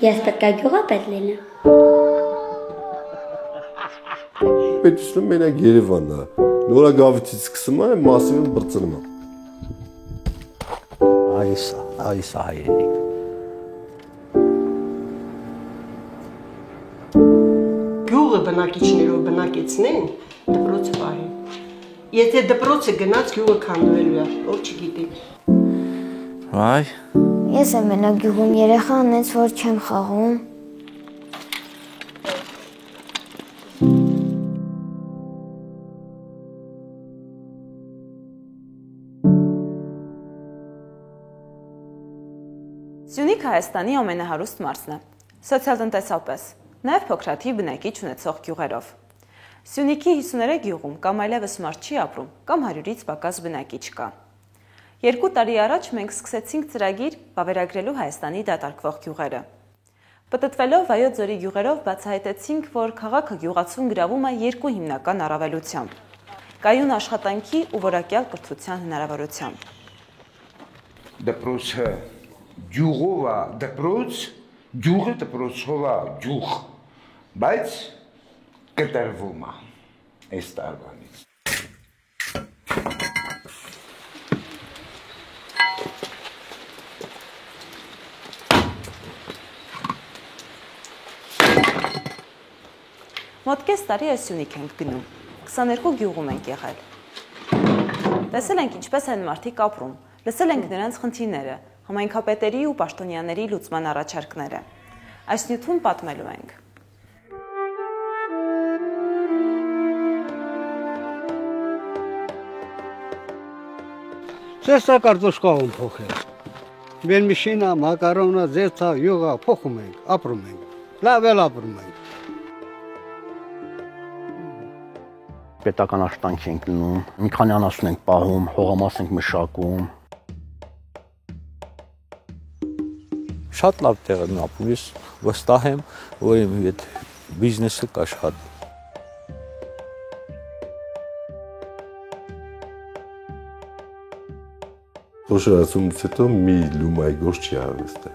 Ես պետք է գյուղապետ լինեմ։ Պետությունը մենակ Երևանն է։ Նորագավիթից սկսում է, մասիվը բրծնում է։ Այս հայերի։ Գյուղը բնակիչներով բնակեցնեն, դպրոցը պահեն։ Եթե դպրոցը գնաց, գյուղը քանդվելու է, ով չգիտի։ Այ։ Ես եմ մենակ գյուղում երեխա անեց, որ չեմ խաղում։ Սյունիքը Հայաստանի ամենահարուստ մարզն է, սոցիալ-տնտեսապես, նաև փոքրաթիվ բնակիչ ունեցող գյուղերով։ Սյունիքի 53 գյուղում կամ այլևս մարդ չի ապրում, կամ 100-ից պակաս բնակիչ կա։ 2 տարի առաջ մենք սկսեցինք ծրագիր վավերագրելու Հայաստանի դատարկվող գյուղերը։ Պտտվելով Վայոց ձորի գյուղերով բացահայտեցինք, որ քաղաքը գյուղացուն գրավում է 2 հիմնական առավելությամբ՝ կայուն աշխատանքի ու որակյալ կրթության հնարավորությամբ։ Դպրոցը գյուղով է դպրոց, գյուղը դպրոցով է գյուղ, բայց կտրվում է այս տարվանից։ Մոտ կես տարի այս Սյունիք ենք գնում, 22 գյուղում ենք եղել։ Տեսել ենք ինչպես են մարդիկ ապրում, լսել ենք նրանց խնդիրները, համայնքապետերի ու պաշտոնյաների լուծման առաջարկները։ Այս նյութում պատմելու ենք։ Ծեսա կարտոշկա ում փոխել։ Վերմիշինա, մակարոնա, ձեթա, յուղա փոխում ենք, ապրում ենք։ Լավ էլ ապրում ենք։ Պետական աշխատանք ենք լինում, մի քանի անասուն ենք պահում, հողամաս ենք մշակում։ Շատ լավ տեղ եմ ապրում, ես վստահ եմ, որ իմ այդ բիզնեսը կաշխատի։ Խոշորացումից հետո մի լումայի գործ չի արվեստը։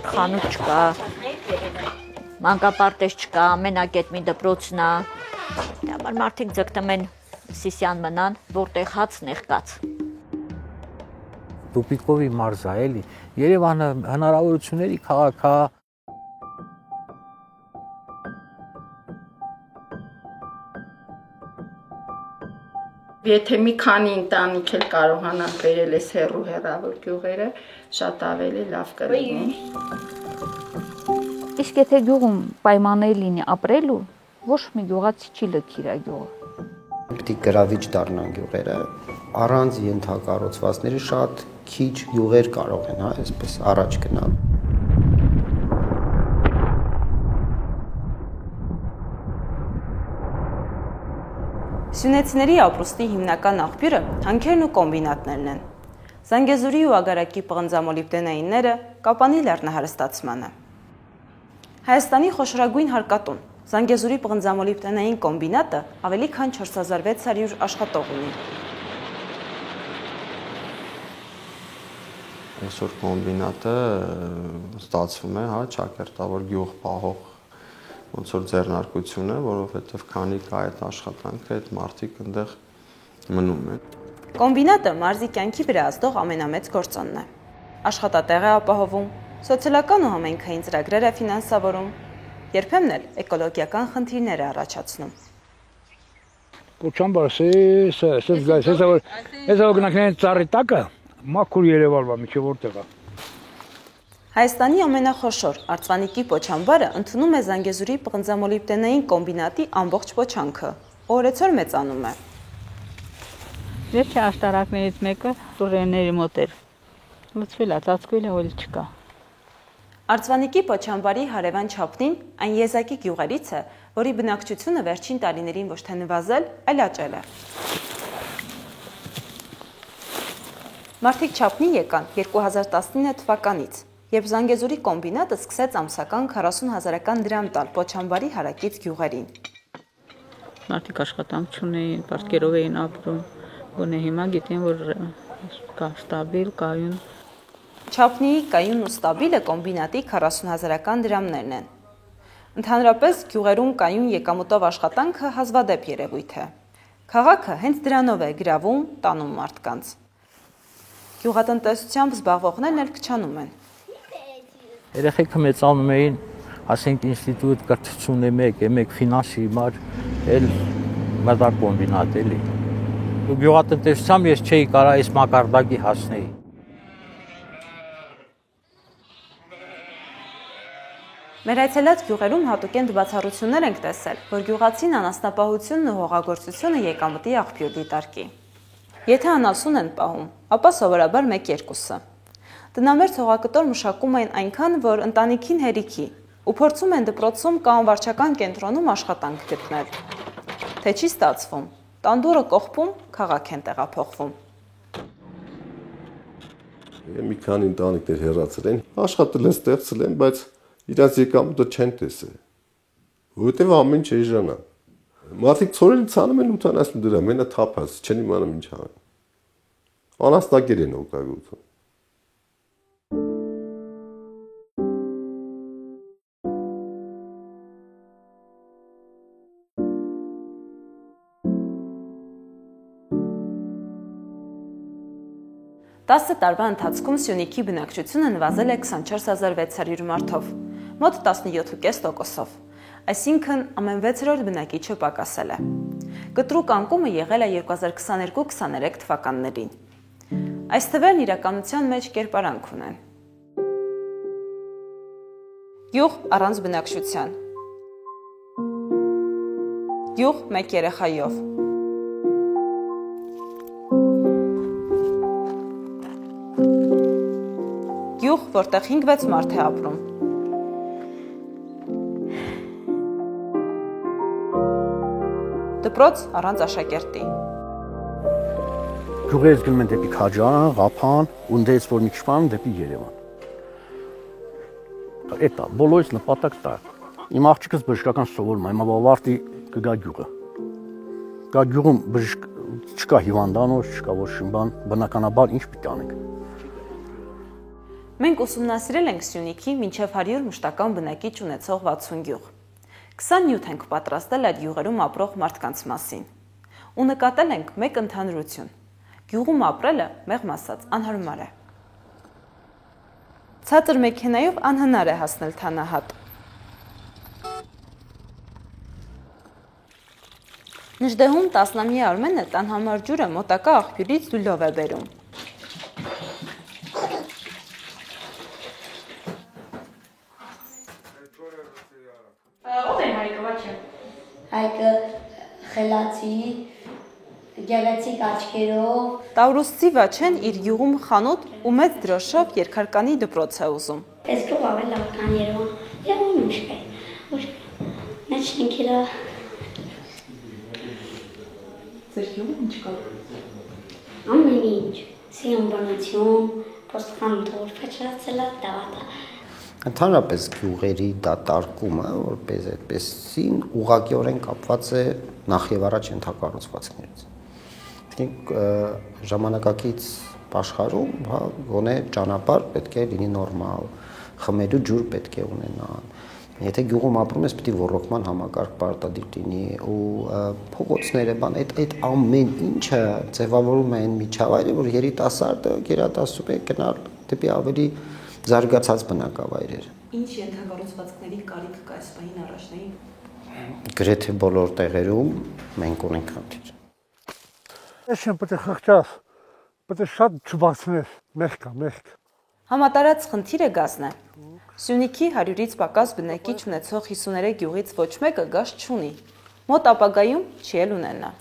Խանութ չկա, մանկապարտեզ չկա, մենակ այդ մի դպրոցն է։ Համար մարդիկ ձգտում են Սիսիան մնան, որտեղ հացն եղկաց։ Տուպիկովի մարզ է, էլի։ Երևանը հնարավորությունների քաղաք է։ Եթե մի քանի ընտանիք էլ կարողանան բերել այս հեռու հեռավոր գյուղերը, շատ ավելի լավ կլինի։ Իսկ եթե գյուղում պայմաններ լինի ապրելու, ոչ մի գյուղացի չի լքի իր գյուղը։ Պետք է գրավիչ դառնան գյուղերը, առանց ենթակառուցվածքների շատ քիչ գյուղեր կարող են, այսպես առաջ գնալ։ Սյունեցիների ապրուստի հիմնական աղբյուրը հանքերն ու կոմբինատներն են։ Զանգեզուրի ու Ագարակի պղնձամոլիբդենայինները Կապանի լեռնահարստացմանը։ Հայաստանի խոշորագույն հարկատուն Զանգեզուրի պղնձամոլիբդենային կոմբինատը ավելի քան 4600 աշխատող ունի։ Այսօր կոմբինատը ստացվում է, ճակերտավոր գյուղ պահող ոնց որ ձեռնարկություն է, որովհետև քանի կա այդ աշխատանքը, այդ մարդիկ այնտեղ մնում են։ Կոմբինատը մարզի կյանքի վրա ազդող ամենամեծ գործոնն է։ Աշխատատեղ է ապահովում, սոցիալական ու համայնքային ծրագրեր է ֆինանսավորում, երբեմն էլ էկոլոգիական խնդիրներ է առաջացնում։ Հայաստանի ամենախոշոր Արծվանիկի պոչամբարը ընդունում է Զանգեզուրի պղնձամոլիբդենային կոմբինատի ամբողջ պոչանքը, օրեցօր մեծանում է։ Վերջի աշտարակներից մեկը տուրերների մոտ էր։ Լուծվել է, ծածկվել է, որ չկա։ Արծվանիկի պոչամբարի հարևան չափնին այն եզակի գյուղերից է, որի բնակչությունը վերջին տարիներին ոչ թե նվազել, այլ աճել է։ Մարդիկ չափնի եկան 2019 թվականից, երբ Զանգեզուրի կոմբինատը սկսեց ամսական 40,000 դրամ տալ պոչամբարի հարակից գյուղերին։ Մարդիկ աշխատանք չունեին, պարտքերով էին ապրում, գոնե հիմա գիտեն, որ կա ստաբիլ, կայուն Չափնիի կայուն ու ստաբիլը կոմբինատի 40,000 դրամներն են։ Ընդհանրապես գյուղերում կայուն եկամուտով աշխատանքը հազվադեպ երևույթ է։ Քաղաքը հենց դրանով է գրավում, տանում մարդկանց։ Գյուղատնտեսությամբ զբաղվողներն էլ քչանում են։ Երեխեքը մեծանում էին, ասենք ինստիտուտ կրթություն մեկ ֆինանսի համար, էլ մտա կոմբինատ էլի։ Գյուղատնտեսությամբ ես չէի կարա այս մակարդակի հասնեի։ Մեր այցելած գյուղերում հատուկենտ բացառություններ ենք տեսել, որ գյուղացին անասնապահությունն ու հողագործությունը եկամտի աղբյուր դիտարկի։ Եթե անասուն են պահում, ապա սովորաբար 1-2-ը։ Տնամերձ հողակտոր մշակում են այնքան, որ ընտանիքին հերիքի ու փորձում են դպրոցում կամ վարչական կենտրոնում աշխատանք գտնել։ Թե չի ստացվում, տանդուրը կողպում, քաղաք են տեղափոխվում։ Մի քանի ընտանիքներ հեռացել են, աշխատել են, ստեղծել են, բայց իրաց եկամուտը չեն տեսել, որովհետև ամեն ինչ էժան է։ Մարդիկ ցորենի ցանում են 80 դրամ, մենա թափած, չեն իմանում ինչ անեն։ Անաստակեր են օգտագործում։ Տասը տարվա ընթացքում Սյունիքի բնակչությունը նվազել է 24600 մարդով, մոտ 17.5%-ով, այսինքն ամեն 6-րդ բնակիչը պակասել է։ Կտրուկ անկումը եղել է 2022-23 թվականներին։ Այս թվերն իրականության մեջ կերպարանք ունեն։ Գյուղ առանց բնակչության։ Գյուղ մեկ երեխայով։ Գյուղ, որտեղ 5-6 մարդ է ապրում։ Դպրոց առանց աշակերտի։ Գյուղերից գնում են դեպի Քաջարան, Ղափան, ու ընդդից որ մի քիչ պարում դեպի Երևան։ Էտա բոլորից նպատակ դա։ Իմ աղջիկս բժշկական սովորում է, հիմա ավարտի կգա գյուղը։ Գա գյուղում բժշկ չկա հիվանդանոց, չկա ոչ բան, բնականաբար ինչ պիտի անենք։ Մենք ուսումնասիրել ենք Սյունիքի մինչև 100 մշտական բնակիչ ունեցող 60 գյուղ։ 20 նյութ ենք պատրաստել այդ գյուղերում ապրող մարդկանց մասին։ Ու նկատել ենք մեկ ընդհանրություն։ Գյուղում ապրելը, մեղմ ասած, անհարմար է։ Ցածր մեքենայով անհնար է հասնել Թանահատ։ Նժդեհում 10-ամյա Արմենը տան համար ջուրը մոտակա աղբյուրից դուլով է բերում։ Հայկը խելացի, գեղեցիկ աչքերով։ Տավրուսցի Վաչեն իր գյուղում խանութ ու մեծ դրոշով երկհարկանի դպրոց է ուզում։ Այս գյուղը ավելի լավ քան Երևան։ Երևանում ուշք է։ Начненький да. Ձեր գյուղում ինչ կա։ Ամեն ինչ։ Սիամբանություն, պոստխանութ, փչացելա դավատա։ Ընդհանրապես գյուղերի դատարկումը, որպես այդպեսին ուղղակիորեն կապված է նախ եւ առաջ ենթակառուցվածքներից։ Իսկ ժամանակակից աշխարհում, հա, գոնե ճանապարհ պետք է լինի նորմալ, խմելու ջուր պետք է ունենան։ Եթե գյուղում ապրում ես, պետք է ռոռոկման համակարգ պարտադիր լինի ու փողոցները, բան, այդ ամեն ինչը ձևավորում է այն միջավայրը, որ երիտասարդը գերադասում է գնալ դեպի ավելի զարգացած բնակավայրեր։ Ինչ ենթակառուցվածքների կարիք կա այս պահին առաջնային։ Գրեթե բոլոր տեղերում մենք ունենք խնդիր։ Ես չեմ պետք է խղճաս, պետք է շատ չբացնես, մեղք։ Համատարած խնդիրը գազն է։ Սյունիքի 100-ից պակաս բնակիչ ունեցող 53 գյուղից ոչ մեկը գազ չունի։ Մոտ ապագայում չի էլ ունենա։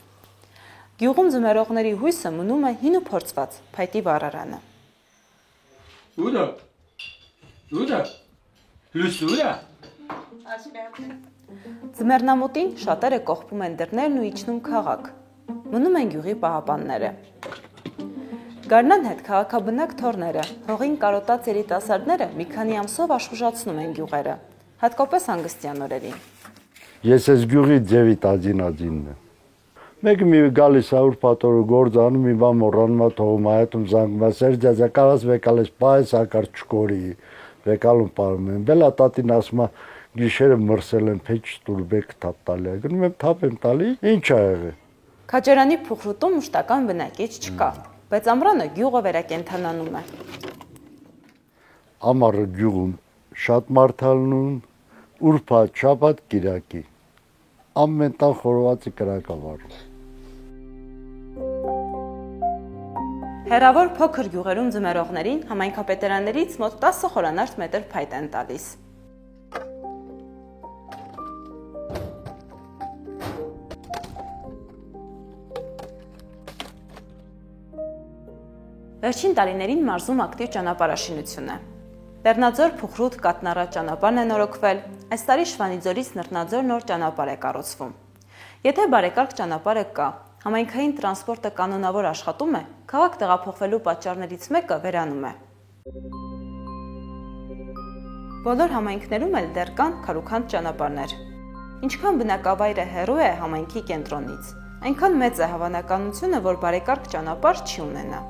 Գյուղում ձմեռողների հույսը մնում է հին ու փորձված փայտի վառարանը։ Լուսուրա։ Ձմեռնամուտին շատերը կողպում են դռներն ու իջնում քաղաք։ Մնում են գյուղի պահապանները։ Գարնան հետ քաղաքաբնակ թորները, հողին կարոտած երիտասարդները մի քանի ամսով աշխուժացնում են գյուղերը, հատկապես հանգստյան օրերին։ Ես այս գյուղի ձևի տաջինածինն եմ։ Մեկը մի գալիս է ուրբաթորը գործ անում, մի բան մոռանում է թողում է, հետում զանգում է, Սերժա, կարաս վեկալ ես պայես հակար չկորի, վեկալում պարում են, բելա տատին ասում է, գիշերը մրսել են, փեչ տուրբեք թապ տալի է, գնում եմ թապ եմ տալի, ինչ ա եղել։ Քաջարանի փուխրուտում մշտական բնակիչ չկա, բայց ամռանը գյուղը վերակենդանանում է։ Ամառը գյուղում շատ մարդ ալնում, ուրբաթ, շաբաթ, կիրակի, ամեն տան խորովածի կրակավարում։ Հեռավոր փոքր գյուղերում ձմեռողներին համայնքապետարաններից մոտ 10 խորանարդ մետր փայտ են տալիս։ Վերջին տարիներին մարզում ակտիվ ճանապարհաշինություն է։ Լեռնաձոր Փուխրուտ Կատնառա ճանապարհն է նորոգվել, այս տարի Շվանիձորից Նռնաձոր նոր ճանապարհ է կառուցվում։ Եթե բարեկարգ ճանապարհը կա, համայնքային տրանսպորտը կանոնավոր աշխատում է, քաղաք տեղափոխվելու պատճառներից մեկը վերանում է։ Բոլոր համայնքներում էլ դեռ կան քարուքանդ ճանապարհներ։ Ինչքան բնակավայրը հեռու է համայնքի կենտրոնից, այնքան մեծ է հավանականությունը, որ բարեկարգ ճանապարհ չի ունենա։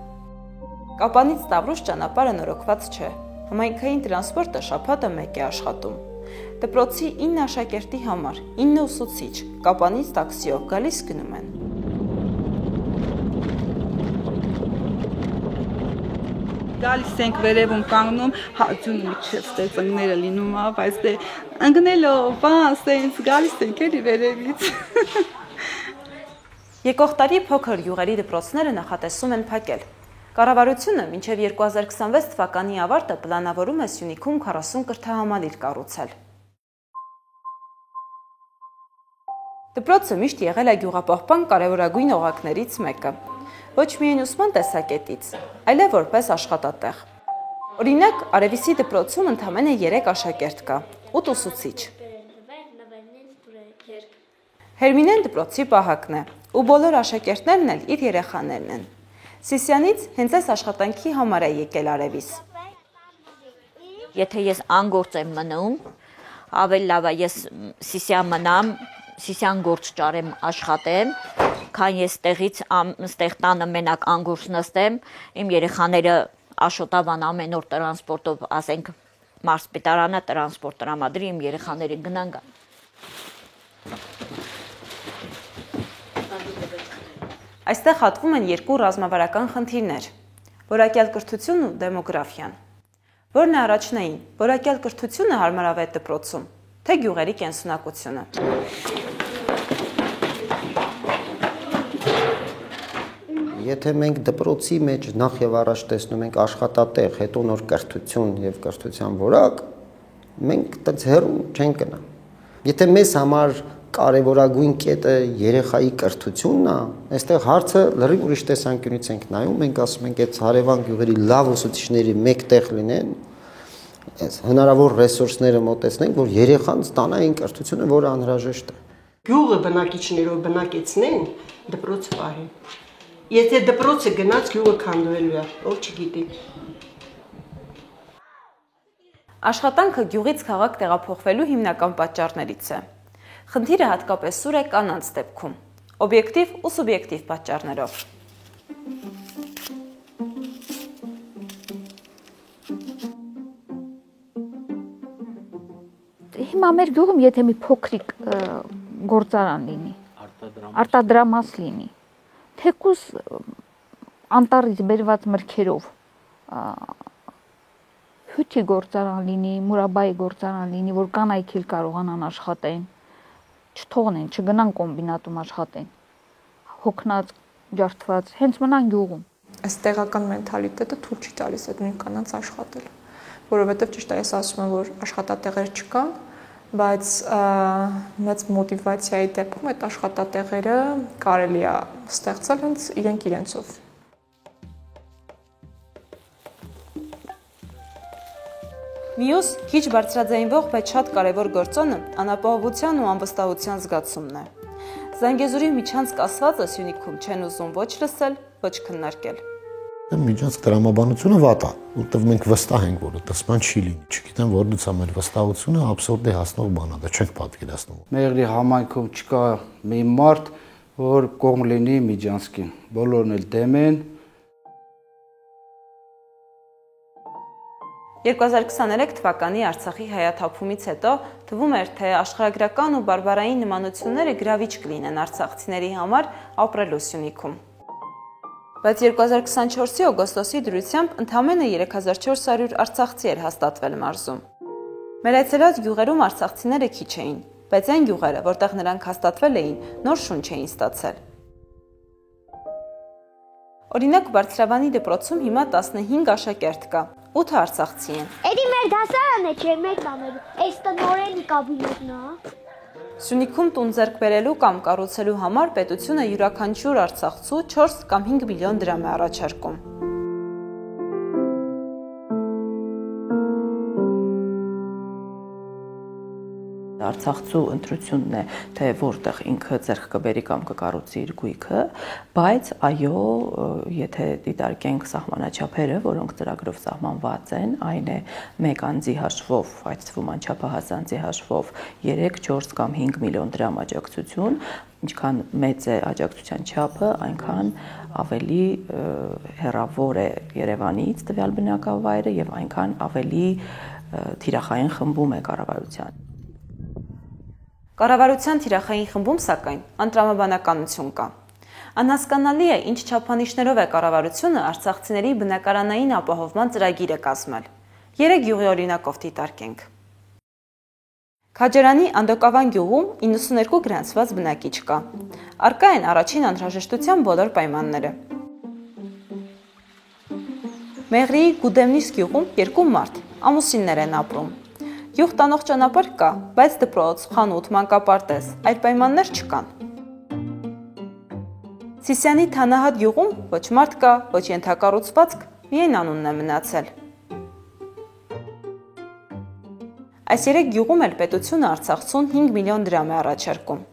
Կապանից Տավրուս ճանապարհը նորոգված չէ։ Համայնքային տրանսպորտը շաբաթը մեկ է աշխատում։ Դպրոցի 9 աշակերտի համար 9 ուսուցիչ Կապանից տաքսիով գալիս գնում են։ Գալիս ենք վերևում կանգնում, հաճուն միջև ստեղծները լինում է, բայց դե ընկնելով, բան, սենց գալիս ենք էլի վերևից։ Եկող տարի փոքր յուղերի դպրոցները նախատեսում են փակել։ Կառավարությունը մինչև 2026 թվականի ավարտը պլանավորում է Սյունիքում 40 կրթահամալիր կառուցել։ Դպրոցը միշտ եղել է գյուղապահպան կարևորագույն օղակներից մեկը, ոչ միայն ուսման տեսակետից, այլև որպես աշխատատեղ։ Օրինակ, Արևիսի դպրոցում ընդամենը 3 աշակերտ կա, 8 ուսուցիչ։ Հերմինեն դպրոցի պահակն է, ու բոլոր աշակերտներն էլ իր երեխաներն են։ Սիսյանից հենց այս աշխատանքի համար է եկել Արևիս։ Եթե ես անգործ եմ մնում, ավելի լավ է ես Սիսյան մնամ, Սիսյան գործ ճարեմ, աշխատեմ, քան ես ստեղ տանը մենակ անգործ նստեմ, իմ երեխաները Աշոտավան ամեն օր տրանսպորտով, ասենք մարզպետարանը տրանսպորտ տրամադրի, իմ երեխաները գնան գան։ Այստեղ հատվում են երկու ռազմավարական խնդիրներ՝ որակյալ կրթությունն ու դեմոգրաֆիան։ Որն է առաջնային՝ որակյալ կրթությունը հարմարավետ դպրոցում, թե գյուղերի կենսունակությունը։ Եթե մենք դպրոցի մեջ նախ եւ առաջ տեսնում ենք աշխատատեղ, հետո նոր կրթություն եւ կրթության որակ, մենք այդպես հեռու չենք գնա։ Եթե մեզ համար կարևորագույն կետը երեխայի կրթությունն է, այստեղ հարցը լրիվ ուրիշ տեսանկյունից ենք նայում, մենք ասում ենք այդ հարևան գյուղերի լավ ուսուցիչների մեկտեղ լինեն, հնարավոր ռեսուրսները մոտեցնենք, որ երեխան ստանա այն կրթությունը, որը անհրաժեշտ է։ Գյուղը բնակիչներով բնակեցնեն, դպրոցը պահեն։ Եթե դպրոցը գնաց, գյուղը քանդվելու է, ով չգիտի։ Աշխատանքը գյուղից քաղաք տեղափոխվելու հիմնական պատճառներից է։ Խնդիրը հատկապես սուր է կանանց դեպքում, օբյեկտիվ ու սուբյեկտիվ պատճառներով։ Հիմա մեր գյուղում եթե մի փոքրիկ գործարան լինի, արտադրամաս լինի, թեկուզ անտառից բերված մրգերով հյութի գործարան լինի, մուրաբայի գործարան լինի, որ կանայք էլ կարողանան աշխատեն, չթողնեն, չգնան կոմբինատում աշխատեն, հոգնած, ջարդված, հենց մնան գյուղում։ Այս տեղական մենթալիտետը թույլ չի տալիս այդ նույն կանանց աշխատել, որովհետև ճիշտ է, ես ասում եմ, որ աշխատատեղեր չկան, բայց մեծ մոտիվացիայի դեպքում այդ աշխատատեղերը կարելի է ստեղծել հենց իրենցով։ Մյուս քիչ բարձրաձայնվող, բայց շատ կարևոր գործոնը անապահովության ու անվստահության զգացումն է։ Զանգեզուրի միջանցք ասվածը Սյունիքում չեն ուզում ոչ լսել, ոչ քննարկել։ Միջանցք տրամաբանությունը վատ է, որտեղ մենք վստահ ենք, որ այդպես բան չի լինի։ Չգիտեմ որից է մեր վստահությունը աբսուրդի հասնող բան է, դա չենք պատկերացնում։ Մեղրի համայնքում չկա մի մարդ, որ կողմ լինի Միջանցքին։ Բոլորն էլ դեմ են։ 2023 թվականի Արցախի հայաթափումից հետո թվում էր, թե աշխարհագրական ու բարբարային նմանությունները գրավիչ կլինեն արցախցիների համար ապրելու Սյունիքում։ Բայց 2024-ի օգոստոսի դրությամբ ընդամենը 3400 արցախցի էր հաստատվել մարզում։ Մեր այցելած գյուղերում արցախցիները քիչ էին, բայց այն գյուղերը, որտեղ նրանք հաստատվել էին, նոր շունչ էին ստացել։ Օրինակ, Բարձրավանի դպրոցում հիմա 15 աշակերտ կա, 8 արցախցի են։ Էդի մեր դասարանը չէ, մեր բաները, այս տնորենի կաբինետն է։ Սյունիքում տուն ձեռք բերելու կամ կառուցելու համար պետությունը յուրաքանչյուր արցախցու 4 կամ 5 միլիոն դրամ է առաջարկում։ Արցախցու ընտրությունն է, թե որտեղ ինքը ձեռք կբերի կամ կկառուցի իր գույքը, բայց այո, եթե դիտարկենք սահմանաչափերը, որոնք ծրագրով սահմանված են, այն է 1 անձի հաշվով, այդ թվում անչափահաս անձի հաշվով 3, 4 կամ 5 միլիոն դրամ աջակցություն, ինչքան մեծ է աջակցության չափը, այնքան ավելի հեռավոր է Երևանից տվյալ բնակավայրը եւ այնքան ավելի թիրախային խմբում է կառավարության։ Կառավարության թիրախային խմբում, սակայն, անտրամաբանականություն կա։ Անհասկանալի է, ինչ չափանիշներով է կառավարությունը արցախցիների բնակարանային ապահովման ծրագիրը կազմել։ 3 գյուղի օրինակով դիտարկենք։ Քաջարանի Անդոկավան գյուղում 92 գրանցված բնակիչ կա։ Առկա են առաջին անհրաժեշտության բոլոր պայմանները։ Մեղրիի Գուդեմնիս գյուղում 2 մարդ, ամուսիններ են ապրում։ Գյուղ տանող ճանապարհ կա, բայց դպրոց, խանութ, մանկապարտեզ, այլ պայմաններ չկան։ Սիսյանի Թանահատ գյուղում ոչ մարդ կա, ոչ ենթակառուցվածք, միայն անունն է մնացել։ Այս 3 գյուղում էլ պետությունը արցախցուն 5 միլիոն դրամ է առաջարկում։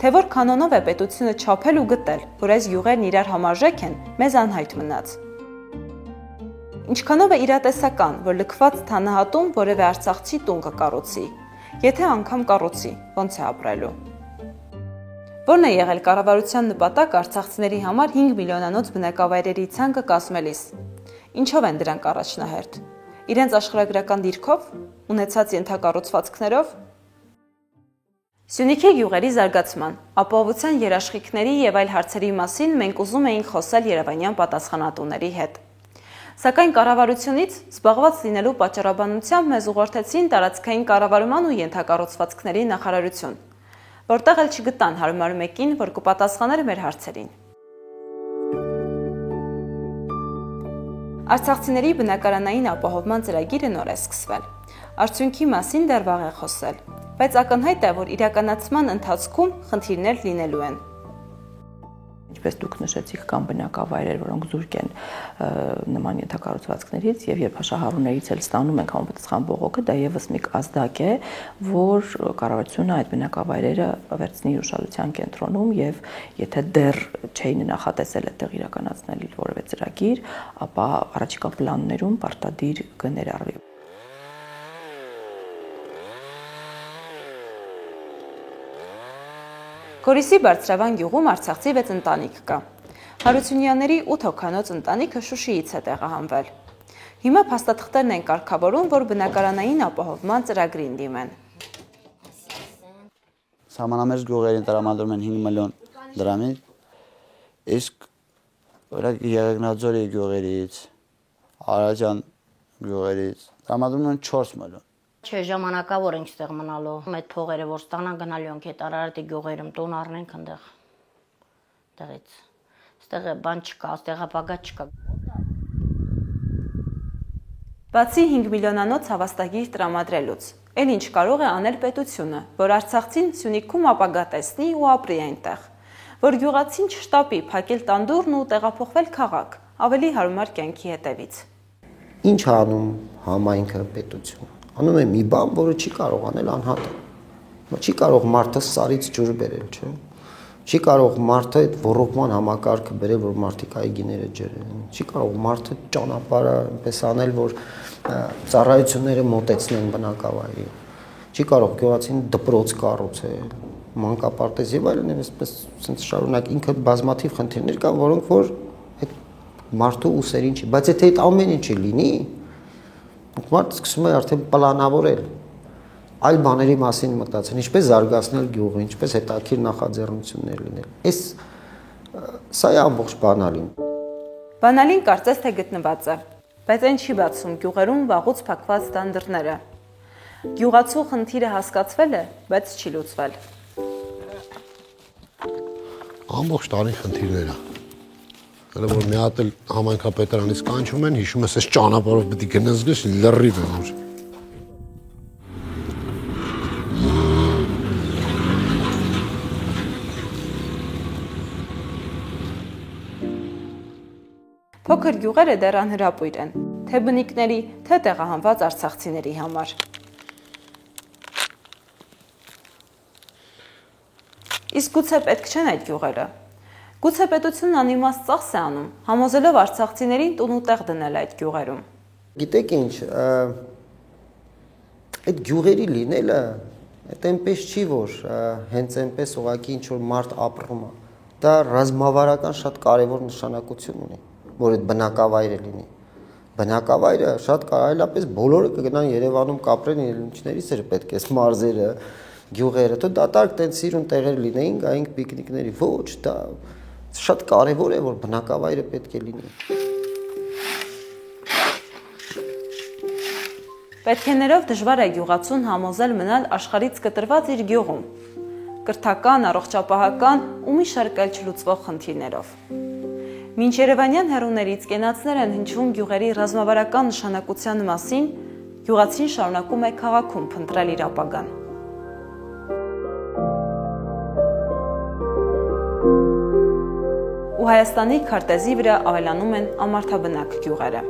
Թե որ կանոնով է պետությունը չափել ու գտել, որ այս գյուղերն իրար համարժեք են, մեզ անհայտ մնաց։ Ինչքանով է իրատեսական, որ լքված Թանահատում որևէ արցախցի տուն կկառուցի, եթե անգամ կառուցի, ոնց է ապրելու։ Որն է եղել կառավարության նպատակ արցախցիների համար 5 միլիոնանոց բնակավայրերի ցանկը կազմելիս։ Ինչով են դրանք առաջնահերթ։ Իրենց աշխարհագրական դիրքով, ունեցած ենթակառուցվածքներով։ Սյունիքի գյուղերի զարգացման, ապահովության երաշխիքների եւ այլ հարցերի մասին մենք ուզում էինք խոսել երևանյան պատասխանատուների հետ։ Սակայն կառավարությունից զբաղված լինելու պատճառաբանությամբ մեզ ուղղորդեցին տարածքային կառավարման ու ենթակառուցվածքների նախարարություն, որտեղ էլ չգտան հարմար մեկին, որ կպատասխաներ մեր հարցերին։ Արցախցիների բնակարանային ապահովման ծրագիրը նոր է սկսվել։ Արդյունքի մասին դեռ վաղ է խոսել, բայց ակնհայտ է, որ իրականացման ընթացքում խնդիրներ լինելու են։ Ինչպես դուք նշեցիք, կան բնակավայրեր, որոնք զուրկ են նման ենթակառուցվածքներից եւ երբ հաշահարուներից էլ ստանում ենք համապատասխան բողոքը, դա եւս մի ազդակ է, որ կառավարությունը այդ բնակավայրերը վերցնի ուշադրության կենտրոնում եւ եթե դեռ չէին նախատեսել այդտեղ իրականացնել որևէ ծրագիր, ապա առաջիկա պլաններում պարտադիր կներառվի։ Գորիսի Բարձրավան գյուղում արցախցի 6 ընտանիք կա։ Հարությունյանների 8 հոգանոց ընտանիքը Շուշիից է տեղահանվել։ Հիմա փաստաթղթերն են կարգավորում, որ բնակարանային ապահովման ծրագրին դիմեն։ Սահմանամերձ գյուղերին տրամադրում են 5 միլիոն դրամի, իսկ Եղեգնաձորի գյուղերից, Արաջան գյուղերից տրամադրում են 4 միլիոն։ Չէ, ժամանակավոր ենք ստեղ մնալու։ Այդ փողերը որ ստանան գնալու ենք այդ Արարատի գյուղերում տուն առնենք այնտեղ։ Տեղից։ Ստեղ բան չկա, ստեղ ապագա չկա։ Բացի 5 միլիոնանոց հավաստագիր տրամադրելուց, էլ ինչ կարող է անել պետությունը, որ արցախցին Սյունիքում ապագա տեսնի ու ապրի այնտեղ, որ գյուղացին չշտապի փակել տանդուրն ու տեղափոխվել քաղաք, ավելի հարմար կյանքի հետևից։ Ինչ անում համայնքը, պետությունը։ Անում է մի բան, որը չի կարող անել անհատը։ Չի կարող մարդը սարից ջուր բերել, չէ՞։ Չի կարող մարդը այդ ռոռոկման համակարգը բերել, որ մարդիկ այգիները ջրեն։ Չի կարող մարդը ճանապարհը այնպես անել, որ ծառայությունները մոտեցնեն բնակավայրին։ Չի կարող գյուղացին դպրոց կառուցել, մանկապարտեզ եւ այլն, այսպես sense շարունակ ինքը բազմաթիվ խնդիրներ կան, որոնք որ այդ մարդու ուսերին չի, բայց եթե այդ ամեն ինչը լինի, մարդը սկսում է արդեն պլանավորել այլ բաների մասին մտածել, ինչպես զարգացնել գյուղը, ինչպես հետաքրքիր նախաձեռնություններ լինել։ Սա է ամբողջ բանալին։ Բանալին կարծես թե գտնված է, բայց այն չի բացում գյուղերում վաղուց փակված տան դռները։ Գյուղացու խնդիրը հասկացվել է, բայց չի լուծվել։ Ամբողջ տարին խնդիրներ է։ Հələ որ մի հատ էլ համայնքապետարանից կանչում են, հիշում ես, այս ճանապարհով պետք է գնաս գես լրիվ է որ։ Փոքր գյուղերը դեռ անհրապույր են, թե բնիկների, թե տեղահանված արցախցիների համար։ Իսկ գուցե պետք չեն այդ գյուղերը։ Գուցե պետությունն անիմաստ ծախս է անում, համոզելով արցախցիներին տուն ու տեղ դնել այդ գյուղերում։ Գիտեք ինչ, այդ գյուղերի լինելը, այդ այնպես չի, որ հենց այնպես ուղղակի ինչ որ մարդ ապրում է։ Դա ռազմավարական շատ կարևոր նշանակություն ունի, որ այդ բնակավայրը լինի։ Բնակավայրը շատ կարևորապես բոլորը կգնան Երևանում կապրեն ինչներից էր պետք է մարզերը, գյուղերը, դե դատարկ տենց սիրուն տեղեր լինեին, գայինք պիկնիկների, ոչ, դա շատ կարևոր է, որ բնակավայրը պետք է լինի։ Պետքեներով դժվար է գյուղացուն համոզել մնալ աշխարհից կտրված իր գյուղում, կրթական, առողջապահական ու մի շարք այլ չլուծվող խնդիրներով։ Մինչ երևանյան հեռուներից կենացներ են հնչվում գյուղերի ռազմավարական նշանակության մասին, գյուղացին շարունակում է քաղաքում փնտրել իր ապագան։ Ու Հայաստանի քարտեզի վրա ավելանում են ամարդաբնակ գյուղերը։